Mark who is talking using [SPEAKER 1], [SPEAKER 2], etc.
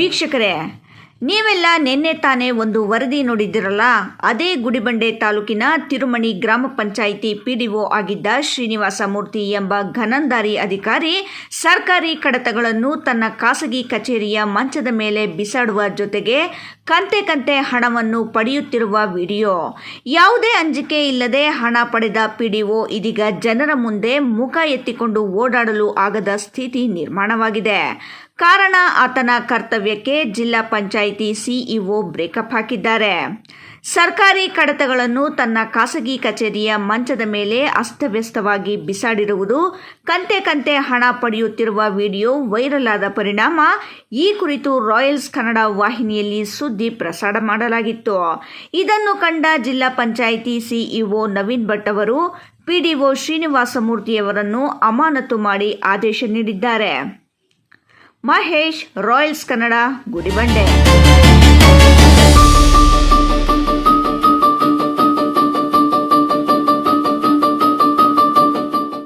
[SPEAKER 1] ವೀಕ್ಷಕರೇ, ನೀವೆಲ್ಲ ನಿನ್ನೆ ತಾನೇ ಒಂದು ವರದಿ ನೋಡಿದ್ದಿರಲ್ಲ. ಅದೇ ಗುಡಿಬಂಡೆ ತಾಲೂಕಿನ ತಿರುಮಣಿ ಗ್ರಾಮ ಪಂಚಾಯಿತಿ PDO ಆಗಿದ್ದ ಶ್ರೀನಿವಾಸ ಮೂರ್ತಿ ಎಂಬ ಘನಂದಾರಿ ಅಧಿಕಾರಿ ಸರ್ಕಾರಿ ಕಡತಗಳನ್ನು ತನ್ನ ಖಾಸಗಿ ಕಚೇರಿಯ ಮಂಚದ ಮೇಲೆ ಬಿಸಾಡುವ ಜೊತೆಗೆ ಕಂತೆ ಹಣವನ್ನು ಪಡೆಯುತ್ತಿರುವ ವಿಡಿಯೋ. ಯಾವುದೇ ಅಂಜಿಕೆ ಇಲ್ಲದೆ ಹಣ ಪಡೆದ PDO ಇದೀಗ ಜನರ ಮುಂದೆ ಮುಖ ಎತ್ತಿಕೊಂಡು ಓಡಾಡಲು ಆಗದ ಸ್ಥಿತಿ ನಿರ್ಮಾಣವಾಗಿದೆ. ಕಾರಣ, ಆತನ ಕರ್ತವ್ಯಕ್ಕೆ ಜಿಲ್ಲಾ ಪಂಚಾಯಿತಿ CEO ಬ್ರೇಕಪ್ ಹಾಕಿದ್ದಾರೆ. ಸರ್ಕಾರಿ ಕಡತಗಳನ್ನು ತನ್ನ ಖಾಸಗಿ ಕಚೇರಿಯ ಮಂಚದ ಮೇಲೆ ಅಸ್ತವ್ಯಸ್ತವಾಗಿ ಬಿಸಾಡಿರುವುದು, ಕಂತೆ ಹಣ ಪಡೆಯುತ್ತಿರುವ ವಿಡಿಯೋ ವೈರಲ್ ಆದ ಪರಿಣಾಮ ಈ ಕುರಿತು ರಾಯಲ್ಸ್ ಕನ್ನಡ ವಾಹಿನಿಯಲ್ಲಿ ಸುದ್ದಿ ಪ್ರಸಾರ ಮಾಡಲಾಗಿತ್ತು. ಇದನ್ನು ಕಂಡ ಜಿಲ್ಲಾ ಪಂಚಾಯಿತಿ CEO ನವೀನ್ ಭಟ್ ಅವರು PDO ಶ್ರೀನಿವಾಸ ಮೂರ್ತಿಯವರನ್ನು ಅಮಾನತು ಮಾಡಿ ಆದೇಶ ನೀಡಿದ್ದಾರೆ. ಮಹೇಶ್, ರಾಯಲ್ಸ್ ಕನ್ನಡ, ಗುಡಿಬಂಡೆ.